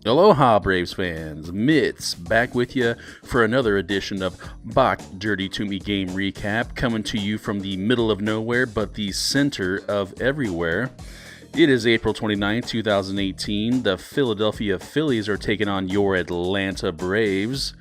Aloha, Braves fans. Mitts back with you for another edition of Bach Dirty to Me Game Recap, coming to you from the middle of nowhere but the center of everywhere. It is April 29, 2018. The Philadelphia Phillies are taking on your Atlanta Braves.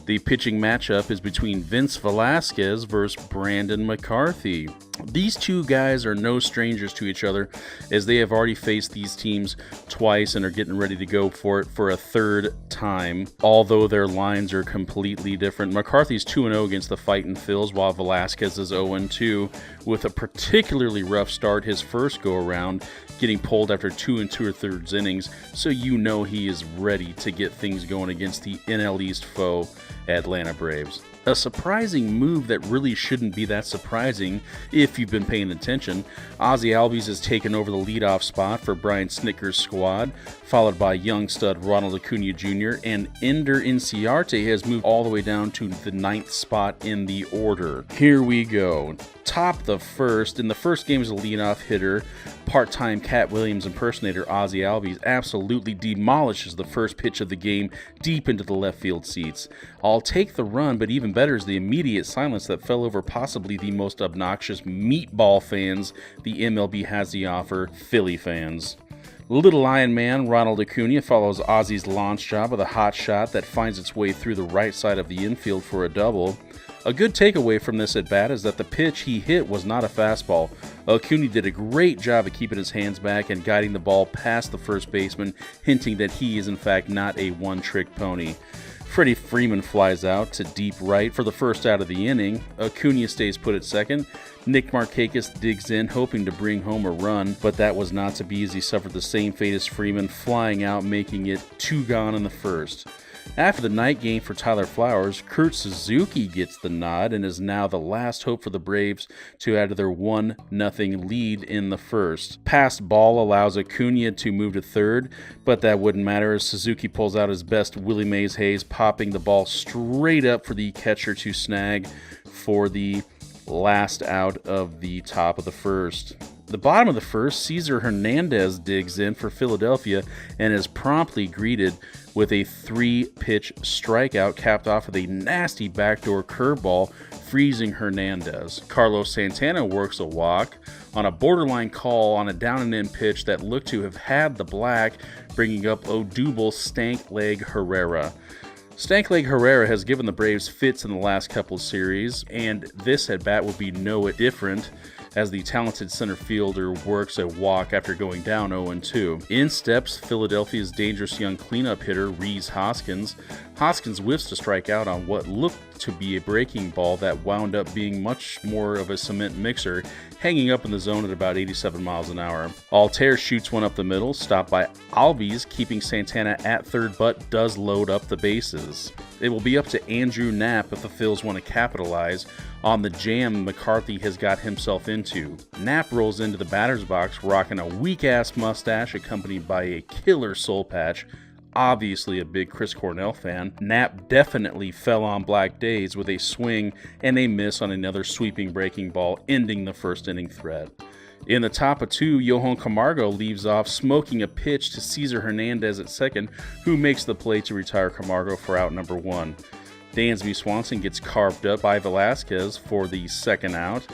The pitching matchup is between Vince Velasquez versus Brandon McCarthy. These two guys are no strangers to each other, as they have already faced these teams twice and are getting ready to go for it for a third time, although their lines are completely different. McCarthy's 2-0 against the Fightin' Phils, while Velasquez is 0-2, with a particularly rough start his first go-around, getting pulled after 2 2/3 innings, so you know he is ready to get things going against the NL East foe, Atlanta Braves. A surprising move that really shouldn't be that surprising if you've been paying attention. Ozzie Albies has taken over the leadoff spot for Brian Snitker's squad, followed by young stud Ronald Acuna Jr., and Ender Inciarte has moved all the way down to the 9th spot in the order. Here we go. Top the first. In the first game as a leadoff hitter, part-time Cat Williams impersonator Ozzie Albies absolutely demolishes the first pitch of the game deep into the left field seats. I'll take the run, but even better is the immediate silence that fell over possibly the most obnoxious meatball fans the MLB has to offer, Philly fans. Little Lion Man Ronald Acuna follows Ozzie's launch job with a hot shot that finds its way through the right side of the infield for a double. A good takeaway from this at-bat is that the pitch he hit was not a fastball. Acuna did a great job of keeping his hands back and guiding the ball past the first baseman, hinting that he is in fact not a one-trick pony. Freddie Freeman flies out to deep right for the first out of the inning. Acuna stays put at second. Nick Markakis digs in, hoping to bring home a run, but that was not to be as he suffered the same fate as Freeman, flying out, making it 2 gone in the first. After the night game for Tyler Flowers, Kurt Suzuki gets the nod and is now the last hope for the Braves to add to their 1-0 lead in the first. Passed ball allows Acuna to move to third, but that wouldn't matter as Suzuki pulls out his best Willie Mays Hayes, popping the ball straight up for the catcher to snag for the last out of the top of the first. The bottom of the first, Cesar Hernandez digs in for Philadelphia and is promptly greeted with a 3-pitch strikeout capped off with a nasty backdoor curveball, freezing Hernandez. Carlos Santana works a walk on a borderline call on a down-and-in pitch that looked to have had the black, bringing up Odubel Stank-Leg Herrera. Stank-Leg Herrera has given the Braves fits in the last couple of series, and this at-bat will be no different, as the talented center fielder works a walk after going down 0-2. In steps Philadelphia's dangerous young cleanup hitter, Rhys Hoskins. Hoskins whiffs to strike out on what looked to be a breaking ball that wound up being much more of a cement mixer, hanging up in the zone at about 87 miles an hour. Altair shoots one up the middle, stopped by Albies, keeping Santana at third, but does load up the bases. It will be up to Andrew Knapp if the Phils want to capitalize on the jam McCarthy has got himself into. Knapp rolls into the batter's box rocking a weak-ass mustache accompanied by a killer soul patch. Obviously a big Chris Cornell fan, Knapp definitely fell on black days with a swing and a miss on another sweeping breaking ball, ending the first inning threat. In the top of 2, Johan Camargo leaves off, smoking a pitch to Cesar Hernandez at second, who makes the play to retire Camargo for out number 1. Dansby Swanson gets carved up by Velasquez for the second out,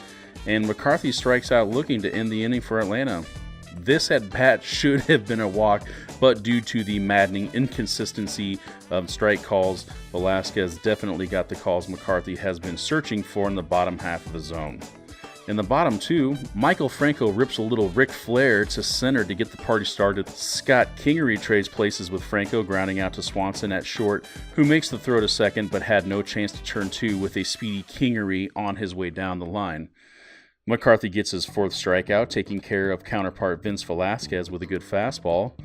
and McCarthy strikes out looking to end the inning for Atlanta. This at-bat should have been a walk, but due to the maddening inconsistency of strike calls, Velasquez definitely got the calls McCarthy has been searching for in the bottom half of the zone. In the bottom 2, Michael Franco rips a little Ric Flair to center to get the party started. Scott Kingery trades places with Franco, grounding out to Swanson at short, who makes the throw to second but had no chance to turn 2 with a speedy Kingery on his way down the line. McCarthy gets his 4th strikeout, taking care of counterpart Vince Velasquez with a good fastball.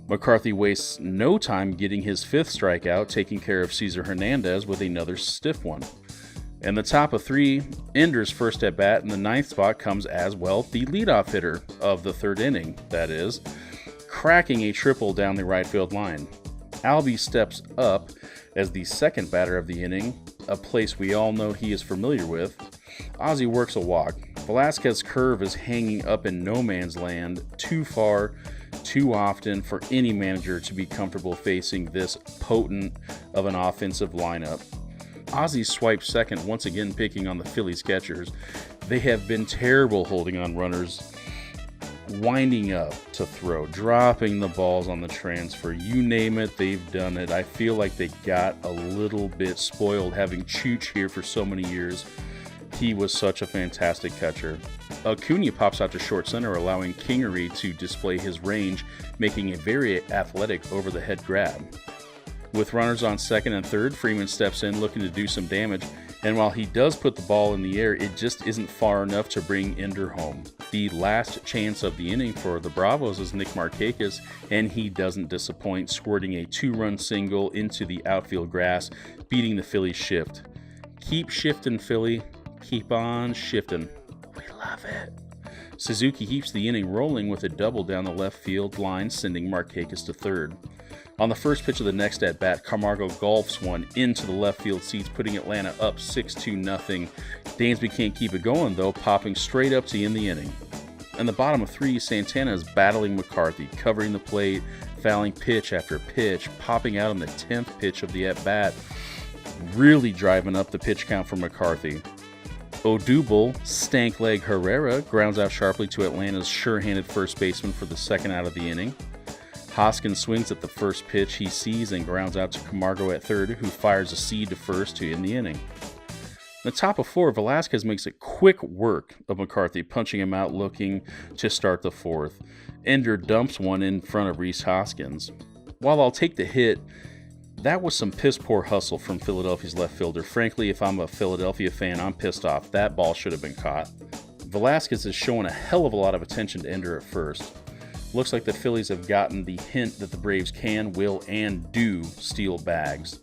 McCarthy wastes no time getting his 5th strikeout, taking care of Cesar Hernandez with another stiff one. In the top of 3, Ender's first at-bat in the 9th spot comes as well the leadoff hitter of the 3rd inning, that is, cracking a triple down the right field line. Albie steps up as the second batter of the inning, a place we all know he is familiar with. Ozzie works a walk. Velasquez's curve is hanging up in no man's land too far, too often for any manager to be comfortable facing this potent of an offensive lineup. Ozzy swipes second, once again picking on the Phillies catchers. They have been terrible holding on runners, winding up to throw, dropping the balls on the transfer. You name it, they've done it. I feel like they got a little bit spoiled having Chooch here for so many years. He was such a fantastic catcher. Acuna pops out to short center, allowing Kingery to display his range, making a very athletic over-the-head grab. With runners on second and third, Freeman steps in looking to do some damage, and while he does put the ball in the air, it just isn't far enough to bring Ender home. The last chance of the inning for the Bravos is Nick Markakis, and he doesn't disappoint, squirting a 2-run single into the outfield grass, beating the Phillies shift. Keep shifting, Philly. Keep on shifting. We love it. Suzuki keeps the inning rolling with a double down the left field line, sending Markakis to third. On the first pitch of the next at-bat, Camargo golfs one into the left field seats, putting Atlanta up 6-0. Dansby can't keep it going, though, popping straight up to end the inning. In the bottom of 3, Santana is battling McCarthy, covering the plate, fouling pitch after pitch, popping out on the 10th pitch of the at-bat, really driving up the pitch count for McCarthy. Odubel, stank leg Herrera, grounds out sharply to Atlanta's sure-handed first baseman for the second out of the inning. Hoskins swings at the first pitch he sees and grounds out to Camargo at third, who fires a seed to first to end the inning. In the top of 4, Velasquez makes it quick work of McCarthy, punching him out looking to start the 4th. Ender dumps one in front of Rhys Hoskins. While I'll take the hit, that was some piss-poor hustle from Philadelphia's left fielder. Frankly, if I'm a Philadelphia fan, I'm pissed off. That ball should have been caught. Velasquez is showing a hell of a lot of attention to Ender at first. Looks like the Phillies have gotten the hint that the Braves can, will, and do steal bags.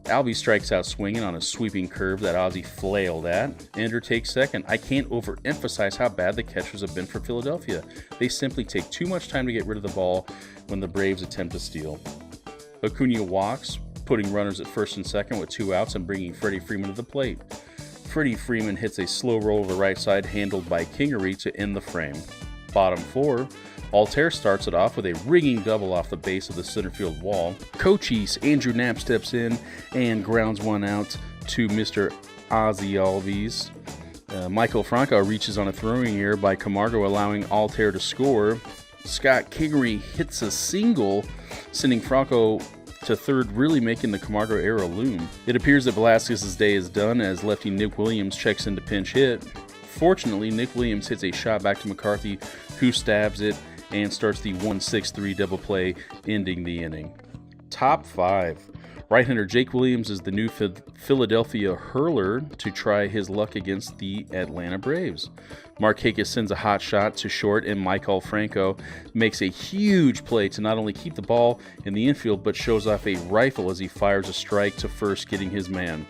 Albies strikes out swinging on a sweeping curve that Ozzy flailed at. Ender takes second. I can't overemphasize how bad the catchers have been for Philadelphia. They simply take too much time to get rid of the ball when the Braves attempt to steal. Acuna walks, putting runners at first and second with 2 outs and bringing Freddie Freeman to the plate. Freddie Freeman hits a slow roll to the right side, handled by Kingery to end the frame. Bottom 4, Altair starts it off with a ringing double off the base of the center field wall. Cochise, Andrew Knapp steps in and grounds one out to Mr. Ozzy Albies. Michael Franco reaches on a throwing error by Camargo, allowing Altair to score. Scott Kingery hits a single, sending Franco to third, really making the Camargo era loom. It appears that Velasquez's day is done as lefty Nick Williams checks in to pinch hit. Fortunately, Nick Williams hits a shot back to McCarthy, who stabs it and starts the 1-6-3 double play, ending the inning. Top 5. Right-hander Jake Williams is the new Philadelphia hurler to try his luck against the Atlanta Braves. Markakis sends a hot shot to short, and Michael Franco makes a huge play to not only keep the ball in the infield, but shows off a rifle as he fires a strike to first, getting his man.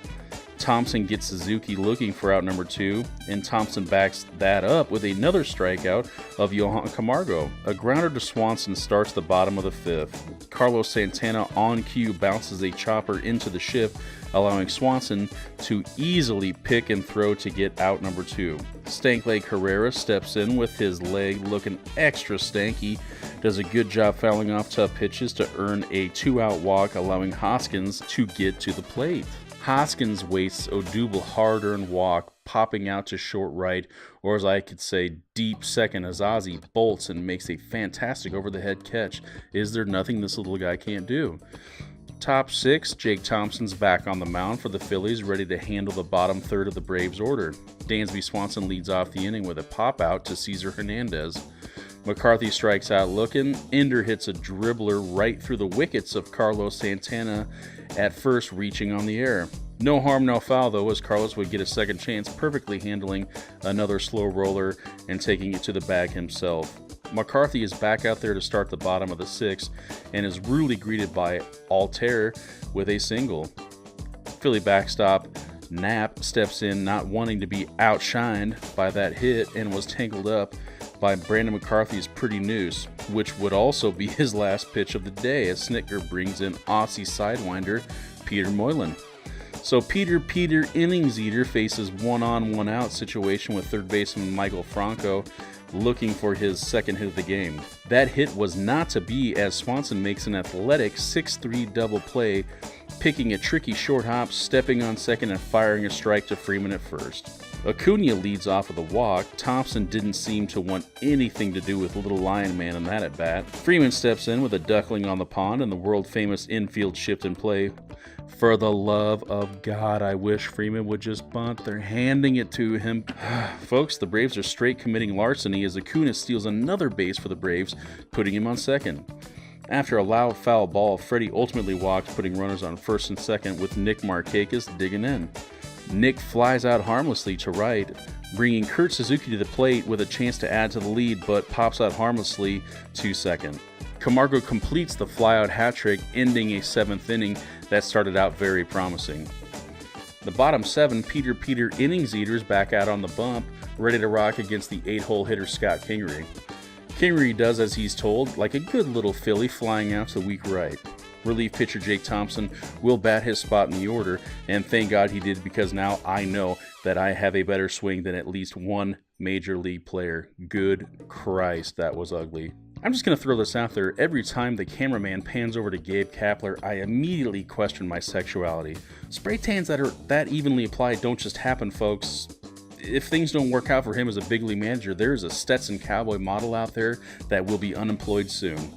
Thompson gets Suzuki looking for out number 2, and Thompson backs that up with another strikeout of Johan Camargo. A grounder to Swanson starts the bottom of the 5th. Carlos Santana on cue bounces a chopper into the shift, allowing Swanson to easily pick and throw to get out number 2. Stank leg Herrera steps in with his leg looking extra stanky, does a good job fouling off tough pitches to earn a 2-out walk, allowing Hoskins to get to the plate. Hoskins wastes Odubel hard-earned walk, popping out to short right, or as I could say, deep second, as Ozzy bolts and makes a fantastic over-the-head catch. Is there nothing this little guy can't do? Top 6, Jake Thompson's back on the mound for the Phillies, ready to handle the bottom third of the Braves' order. Dansby Swanson leads off the inning with a pop-out to Cesar Hernandez. McCarthy strikes out looking. Ender hits a dribbler right through the wickets of Carlos Santana, at first reaching on the air. No harm, no foul, though, as Carlos would get a second chance, perfectly handling another slow roller and taking it to the bag himself. McCarthy is back out there to start the bottom of the 6th and is rudely greeted by Altair with a single. Philly backstop Knapp steps in, not wanting to be outshined by that hit, and was tangled up by Brandon McCarthy's pretty noose, which would also be his last pitch of the day as Snitker brings in Aussie sidewinder Peter Moylan. So Peter Innings Eater faces one-on, one-out situation with third baseman Michael Franco looking for his second hit of the game. That hit was not to be as Swanson makes an athletic 6-3 double play, picking a tricky short hop, stepping on second, and firing a strike to Freeman at first. Acuna leads off with a walk. Thompson didn't seem to want anything to do with Little Lion Man in that at-bat. Freeman steps in with a duckling on the pond and the world-famous infield shift in play. For the love of God, I wish Freeman would just bunt. They're handing it to him. Folks, the Braves are straight committing larceny as Acuna steals another base for the Braves, putting him on second. After a loud foul ball, Freddie ultimately walks, putting runners on first and second with Nick Markakis digging in. Nick flies out harmlessly to right, bringing Kurt Suzuki to the plate with a chance to add to the lead, but pops out harmlessly to second. Camargo completes the flyout hat trick, ending a seventh inning that started out very promising. The bottom seven, Peter Innings Eaters back out on the bump, ready to rock against the 8-hole hitter Scott Kingery. Kingery does as he's told, like a good little Philly flying out to the weak right. Relief pitcher Jake Thompson will bat his spot in the order, and thank God he did, because now I know that I have a better swing than at least one major league player. Good Christ, that was ugly. I'm just going to throw this out there. Every time the cameraman pans over to Gabe Kapler, I immediately question my sexuality. Spray tans that are that evenly applied don't just happen, folks. If things don't work out for him as a big league manager, there's a Stetson Cowboy model out there that will be unemployed soon.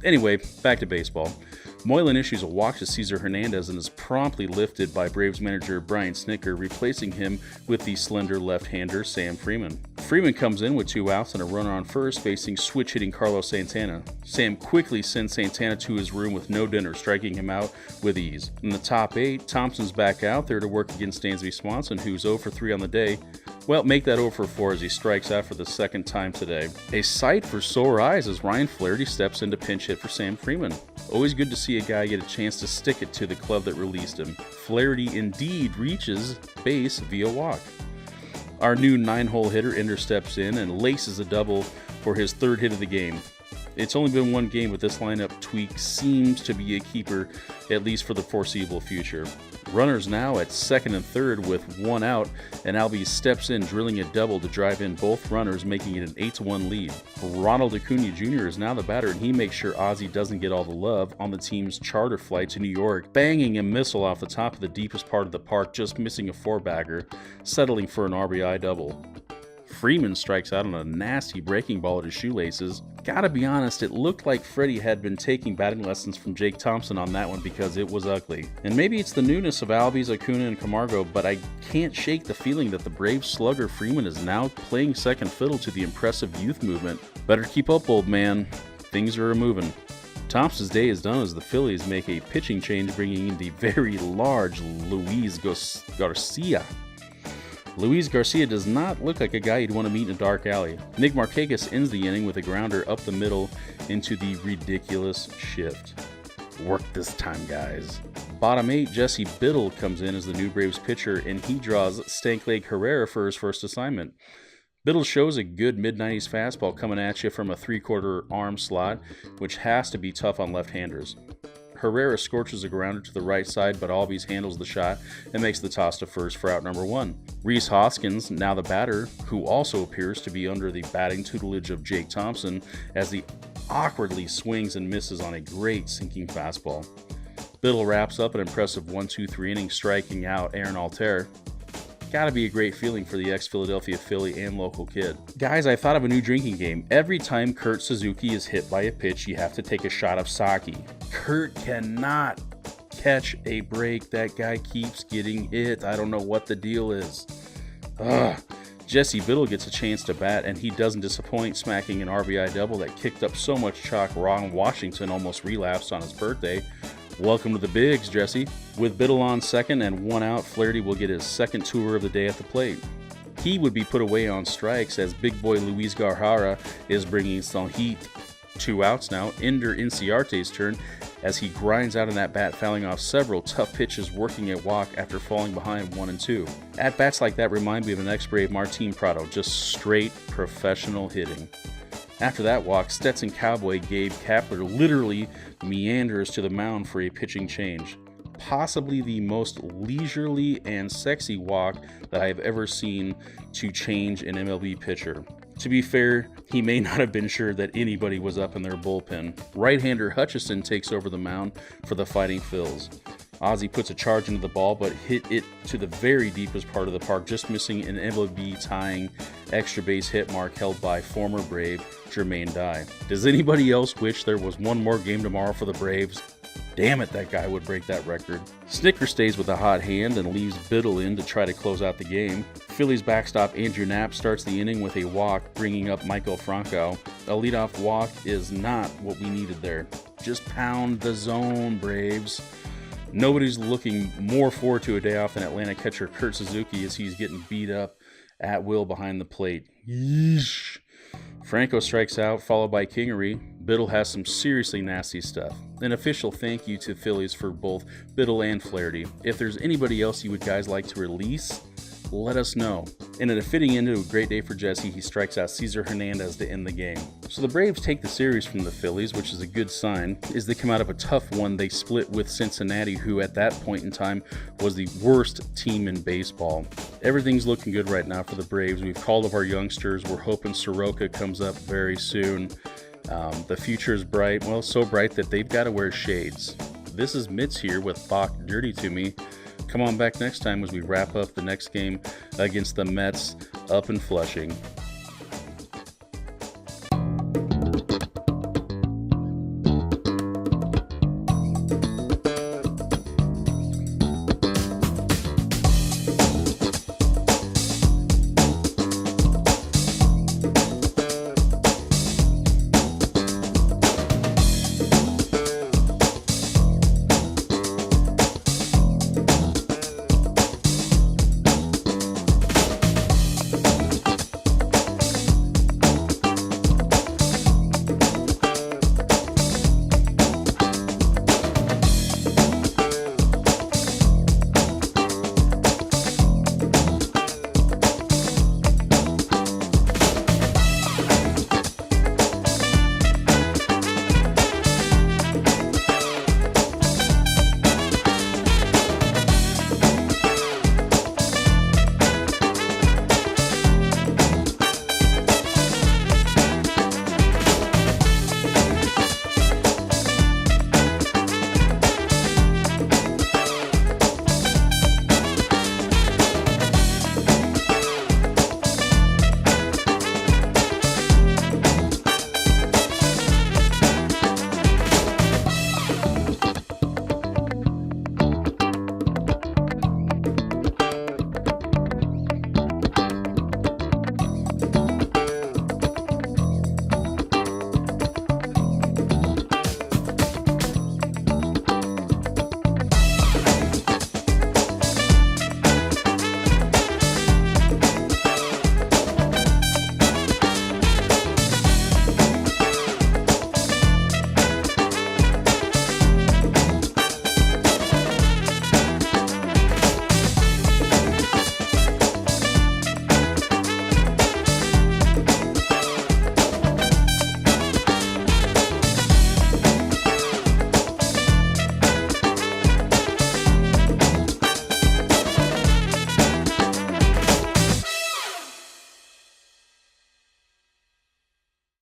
Anyway, back to baseball. Moylan issues a walk to Cesar Hernandez and is promptly lifted by Braves manager Brian Snitker, replacing him with the slender left-hander Sam Freeman. Freeman comes in with 2 outs and a runner on first, facing switch-hitting Carlos Santana. Sam quickly sends Santana to his room with no dinner, striking him out with ease. In the top 8, Thompson's back out there to work against Dansby Swanson, who's 0 for 3 on the day. Well, make that 0 for 4 as he strikes out for the second time today. A sight for sore eyes as Ryan Flaherty steps in to pinch hit for Sam Freeman. Always good to see a guy get a chance to stick it to the club that released him. Flaherty indeed reaches base via walk. Our new 9-hole hitter Ender steps in and laces a double for his third hit of the game. It's only been one game, but this lineup tweak seems to be a keeper, at least for the foreseeable future. Runners now at second and third with 1 out, and Albies steps in, drilling a double to drive in both runners, making it an 8-1 lead. Ronald Acuna Jr. is now the batter, and he makes sure Ozzie doesn't get all the love on the team's charter flight to New York, banging a missile off the top of the deepest part of the park, just missing a 4-bagger, settling for an RBI double. Freeman strikes out on a nasty breaking ball at his shoelaces. Gotta be honest, it looked like Freddie had been taking batting lessons from Jake Thompson on that one because it was ugly. And maybe it's the newness of Albies, Acuna, and Camargo, but I can't shake the feeling that the Braves slugger Freeman is now playing second fiddle to the impressive youth movement. Better keep up, old man. Things are moving. Thompson's day is done as the Phillies make a pitching change, bringing in the very large Luis Garcia. Luis Garcia does not look like a guy you'd want to meet in a dark alley. Nick Markakis ends the inning with a grounder up the middle into the ridiculous shift. Work this time, guys. Bottom 8, Jesse Biddle comes in as the new Braves pitcher, and he draws Stank-Leg Herrera for his first assignment. Biddle shows a good mid-90s fastball coming at you from a 3/4 arm slot, which has to be tough on left-handers. Herrera scorches a grounder to the right side, but Albies handles the shot and makes the toss to first for out number 1. Rhys Hoskins, now the batter, who also appears to be under the batting tutelage of Jake Thompson, as he awkwardly swings and misses on a great sinking fastball. Biddle wraps up an impressive 1-2-3 inning, striking out Aaron Altair. Gotta be a great feeling for the ex-Philadelphia Philly and local kid. Guys, I thought of a new drinking game. Every time Kurt Suzuki is hit by a pitch, you have to take a shot of sake. Kurt cannot catch a break. That guy keeps getting hit. I don't know what the deal is. Jesse Biddle gets a chance to bat, and he doesn't disappoint, smacking an RBI double that kicked up so much chalk Ron Washington almost relapsed on his birthday. Welcome to the bigs, Jesse. With Biddle on second and 1 out, Flaherty will get his second tour of the day at the plate. He would be put away on strikes as big boy Luis Garcia is bringing some heat. 2 outs now, Ender Inciarte's turn as he grinds out an at-bat, fouling off several tough pitches, working a walk after falling behind 1 and 2. At-bats like that remind me of an ex-Brave Martin Prado, just straight professional hitting. After that walk, Stetson Cowboy Gabe Kapler literally meanders to the mound for a pitching change. possibly the most leisurely and sexy walk that I have ever seen to change an MLB pitcher. To be fair, he may not have been sure that anybody was up in their bullpen. Right-hander Hutchison takes over the mound for the Fighting Phils. Ozzie puts a charge into the ball, but hit it to the very deepest part of the park, just missing an MLB-tying extra base hit mark held by former Brave Jermaine Dye. Does anybody else wish there was one more game tomorrow for the Braves? Damn it, that guy would break that record. Snicker stays with a hot hand and leaves Biddle in to try to close out the game. Phillies backstop Andrew Knapp starts the inning with a walk, bringing up Michael Franco. A leadoff walk is not what we needed there. Just pound the zone, Braves. Nobody's looking more forward to a day off than Atlanta catcher Kurt Suzuki as he's getting beat up at will behind the plate. Yeesh. Franco strikes out, followed by Kingery. Biddle has some seriously nasty stuff. An official thank you to Phillies for both Biddle and Flaherty. If there's anybody else you would guys like to release, let us know. And in a fitting end to a great day for Jesse, he strikes out Cesar Hernandez to end the game. So the Braves take the series from the Phillies, which is a good sign, as they come out of a tough one. They split with Cincinnati, who at that point in time was the worst team in baseball. Everything's looking good right now for the Braves. We've called up our youngsters. We're hoping Soroka comes up very soon. The future is bright. Well, so bright that they've got to wear shades. This is Mitz here with Bach Dirty to Me. Come on back next time as we wrap up the next game against the Mets up in Flushing.